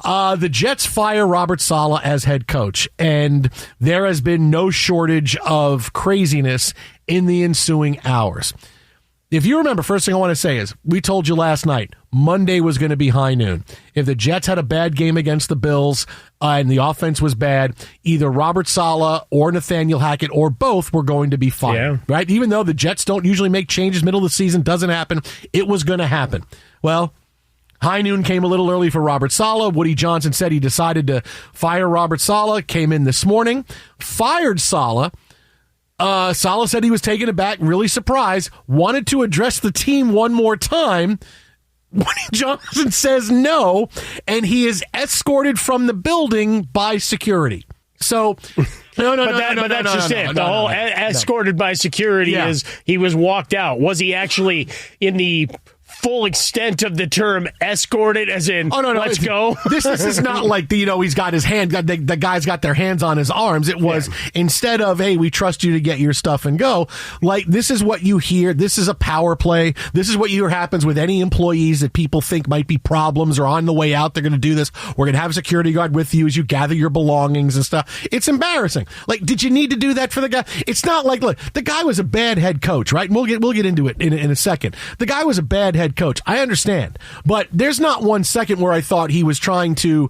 The Jets fire Robert Saleh as head coach, and there has been no shortage of craziness in the ensuing hours. If you remember, first thing I want to say is, we told you last night, Monday was going to be high noon. If the Jets had a bad game against the Bills and the offense was bad, either Robert Saleh or Nathaniel Hackett or both were going to be fired, right? Even though the Jets don't usually make changes middle of the season, doesn't happen, it was going to happen. Well, high noon came a little early for Robert Saleh. Woody Johnson said he decided to fire Robert Saleh, came in this morning, fired Saleh. Saleh said he was taken aback, really surprised, wanted to address the team one more time. Woody Johnson says no, and he is escorted from the building by security. So, no. But that's just it. The whole escorted by security is he was walked out. Was he actually in the full extent of the term escorted, as in, let's go? This is not like, he's got his hand, the guys got their hands on his arms. It was, instead of, hey, we trust you to get your stuff and go, like, this is what you hear. This is a power play. This is what happens with any employees that people think might be problems or on the way out. They're going to do this. We're going to have a security guard with you as you gather your belongings and stuff. It's embarrassing. Like, did you need to do that for the guy? It's not like, look, the guy was a bad head coach, right? And we'll get into it in a second. The guy was a bad head coach. I understand, but there's not 1 second where I thought he was trying to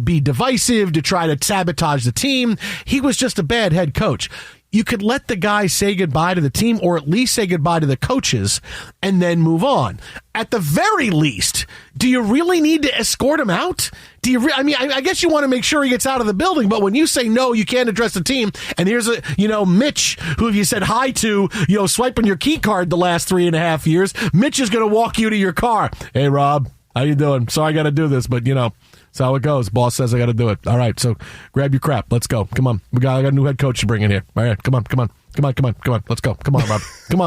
be divisive, to try to sabotage the team. He was just a bad head coach. You could let the guy say goodbye to the team, or at least say goodbye to the coaches, and then move on. At the very least, do you really need to escort him out? I guess you want to make sure he gets out of the building, but when you say no, you can't address the team, and here's Mitch, who you said hi to, swiping your key card the last 3.5 years, Mitch is going to walk you to your car. Hey, Rob, how you doing? Sorry I got to do this, but that's how it goes. Boss says I got to do it. All right, so grab your crap. Let's go. Come on. I got a new head coach to bring in here. All right, come on. Let's go. Come on,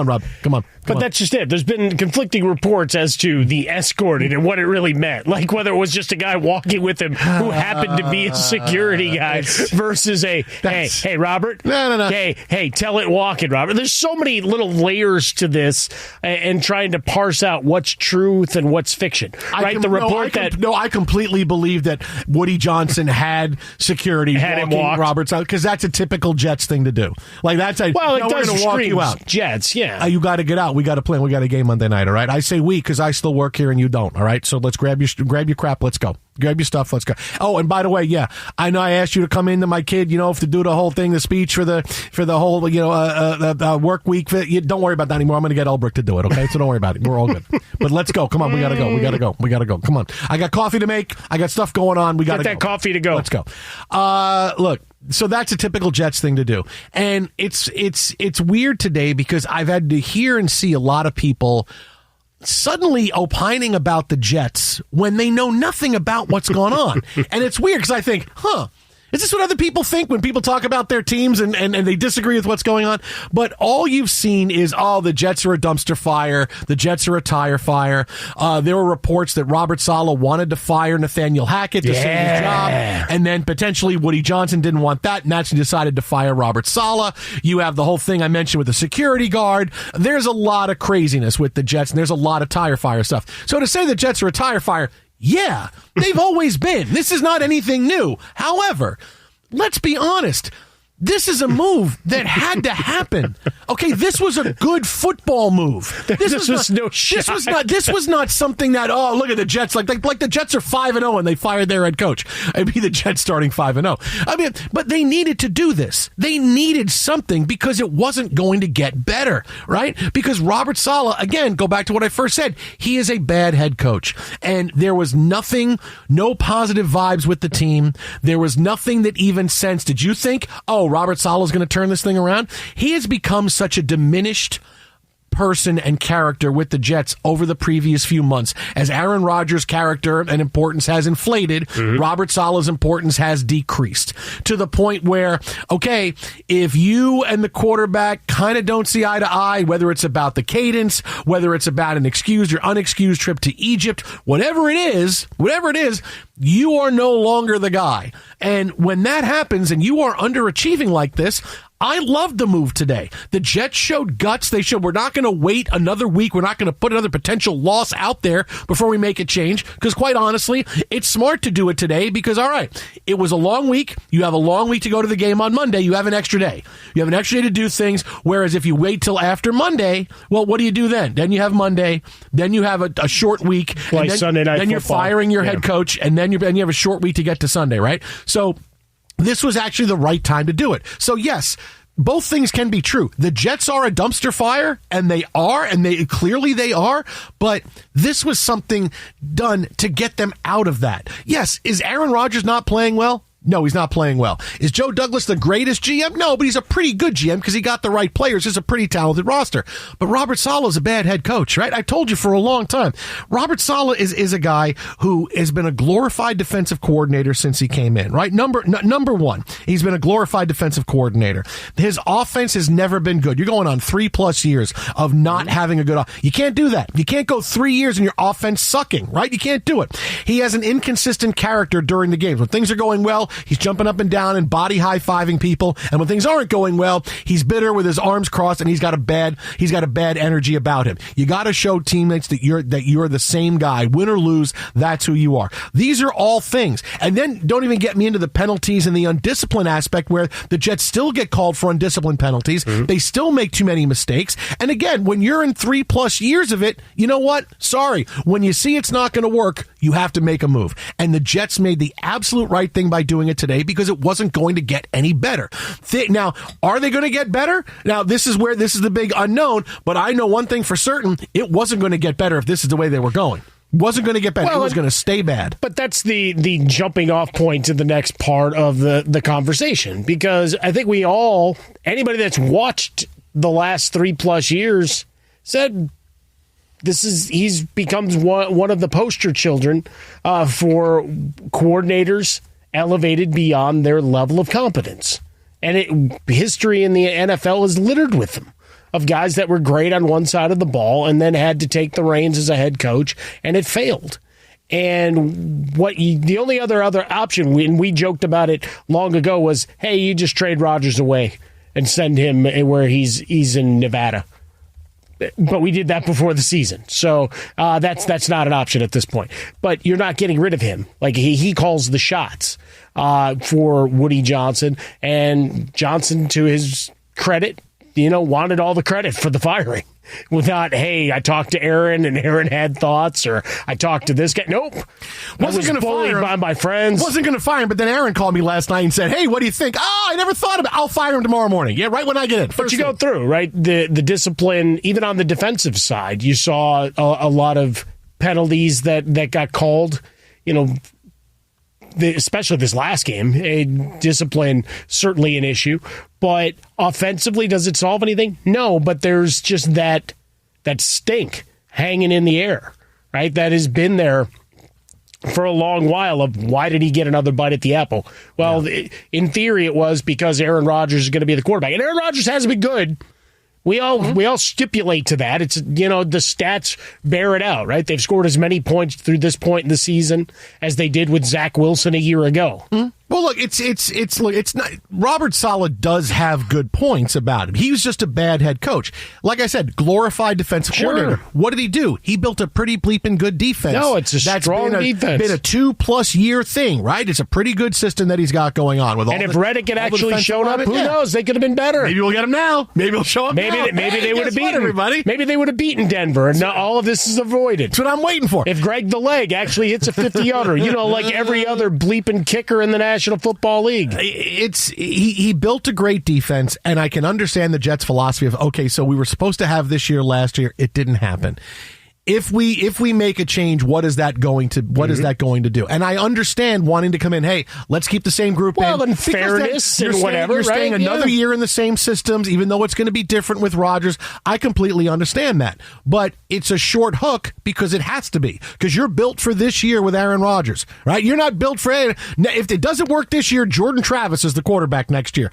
Rob. Come on. But that's just it. There's been conflicting reports as to the escorted and what it really meant. Like whether it was just a guy walking with him who happened to be a security guy versus hey, Robert. No. Hey, tell it walking, Robert. There's so many little layers to this and trying to parse out what's truth and what's fiction. Right? I completely believe that Woody Johnson had security walking Robert's out, because that's a typical Jets thing to do. Like that's it does walk you out. Jets, yeah. You got to get out. We got to play. We got a game Monday night. All right. I say we because I still work here and you don't. All right. So let's grab your crap. Let's go. Grab your stuff. Let's go. Oh, and by the way, I know I asked you to come into my kid. To do the whole thing, the speech for the whole work week. Don't worry about that anymore. I'm going to get Elbrick to do it. Okay. So don't worry about it. We're all good. But let's go. Come on. We got to go. Come on. I got coffee to make. I got stuff going on. We got to get that coffee to go. Let's go. Look. So that's a typical Jets thing to do. And it's weird today because I've had to hear and see a lot of people suddenly opining about the Jets when they know nothing about what's going on. And it's weird because I think, is this what other people think when people talk about their teams and they disagree with what's going on? But all you've seen is, the Jets are a dumpster fire. The Jets are a tire fire. There were reports that Robert Saleh wanted to fire Nathaniel Hackett to save his job. And then potentially Woody Johnson didn't want that, and that's when he decided to fire Robert Saleh. You have the whole thing I mentioned with the security guard. There's a lot of craziness with the Jets, and there's a lot of tire fire stuff. So to say the Jets are a tire fire, yeah, they've always been. This is not anything new. However, let's be honest. This is a move that had to happen. Okay, this was a good football move. This was not something that, look at the Jets. Like the Jets are 5-0 and they fired their head coach. It'd be the Jets starting 5-0. I mean, but they needed to do this. They needed something because it wasn't going to get better, right? Because Robert Saleh, again, go back to what I first said, he is a bad head coach. And there was no positive vibes with the team. There was nothing that even sensed. Did you think, Robert Saleh is going to turn this thing around? He has become such a diminished person and character with the Jets over the previous few months. As Aaron Rodgers' character and importance has inflated, Robert Saleh's importance has decreased to the point where, okay, if you and the quarterback kind of don't see eye to eye, whether it's about the cadence, whether it's about an excused or unexcused trip to Egypt, whatever it is, you are no longer the guy. And when that happens and you are underachieving like this, I love the move today. The Jets showed guts. They showed we're not going to wait another week. We're not going to put another potential loss out there before we make a change. Because quite honestly, it's smart to do it today because, all right, it was a long week. You have a long week to go to the game on Monday. You have an extra day. You have an extra day to do things. Whereas if you wait till after Monday, well, what do you do then? Then you have Monday. Then you have a short week. Like Sunday night Then you're football. firing your head coach. And then you have a short week to get to Sunday, right? So this was actually the right time to do it. So, yes, both things can be true. The Jets are a dumpster fire, and they clearly they are, but this was something done to get them out of that. Yes, is Aaron Rodgers not playing well? No, he's not playing well. Is Joe Douglas the greatest GM? No, but he's a pretty good GM because he got the right players. It's a pretty talented roster. But Robert Saleh is a bad head coach, right? I told you for a long time. Robert Saleh is a guy who has been a glorified defensive coordinator since he came in, right? Number one, he's been a glorified defensive coordinator. His offense has never been good. You're going on 3+ years of not having a good offense. You can't do that. You can't go 3 years and your offense sucking, right? You can't do it. He has an inconsistent character during the games. When things are going well, he's jumping up and down and body high-fiving people. And when things aren't going well, he's bitter with his arms crossed and he's got a bad energy about him. You got to show teammates that you're the same guy. Win or lose, that's who you are. These are all things. And then don't even get me into the penalties and the undisciplined aspect where the Jets still get called for undisciplined penalties. Mm-hmm. They still make too many mistakes. And again, when you're in 3+ years of it, you know what? Sorry. When you see it's not going to work, you have to make a move. And the Jets made the absolute right thing by doing it today because it wasn't going to get any better. Now, are they going to get better? Now, this is the big unknown, but I know one thing for certain, it wasn't going to get better if this is the way they were going. Wasn't going to get better. Well, it was going to stay bad. But that's the jumping off point to the next part of the conversation, because I think anybody that's watched the last 3+ years said he's becomes one of the poster children for coordinators elevated beyond their level of competence. And history in the NFL is littered with them, of guys that were great on one side of the ball and then had to take the reins as a head coach, and it failed. And the only other option, and we joked about it long ago, was, hey, you just trade Rodgers away and send him where he's in Nevada. But we did that before the season, so that's not an option at this point. But you're not getting rid of him. Like he calls the shots for Woody Johnson, and Johnson, to his credit, wanted all the credit for the firing. Without, hey, I talked to Aaron and Aaron had thoughts, or I talked to this guy. Nope. Wasn't going to fire him by my friends. Wasn't going to fire him, but then Aaron called me last night and said, hey, what do you think? Oh, I never thought about it. I'll fire him tomorrow morning. Yeah, right when I get in. But you go through, right? The discipline, even on the defensive side, you saw a lot of penalties that got called, especially this last game. Discipline, certainly an issue. But offensively, does it solve anything? No, but there's just that stink hanging in the air, right? That has been there for a long while of why did he get another bite at the apple? Well, in theory, it was because Aaron Rodgers is going to be the quarterback. And Aaron Rodgers has been good. We all stipulate to that. It's, the stats bear it out, right? They've scored as many points through this point in the season as they did with Zach Wilson a year ago. Mm-hmm. Well, look, it's not. Robert Saleh does have good points about him. He was just a bad head coach. Like I said, glorified defensive coordinator. What did he do? He built a pretty bleeping good defense. No, it's a strong defense. Been a 2+ year thing, right? It's a pretty good system that he's got going on. With and if Reddick had actually shown up, who knows? They could have been better. Maybe we'll get him now. Maybe he'll show up. Maybe they would have beaten everybody. Maybe they would have beaten Denver, and now all of this is avoided. That's what I'm waiting for. If Greg the Leg actually hits a 50-yarder, like every other bleeping kicker in the National Football League. He built a great defense, and I can understand the Jets' philosophy of, okay, so we were supposed to have this year last year. It didn't happen. If we make a change, what is that going to do? And I understand wanting to come in, hey, let's keep the same group in. And fairness and whatever. You're staying another year in the same systems, even though it's going to be different with Rodgers. I completely understand that. But it's a short hook because it has to be. Because you're built for this year with Aaron Rodgers, right? You're not built for if it doesn't work this year, Jordan Travis is the quarterback next year.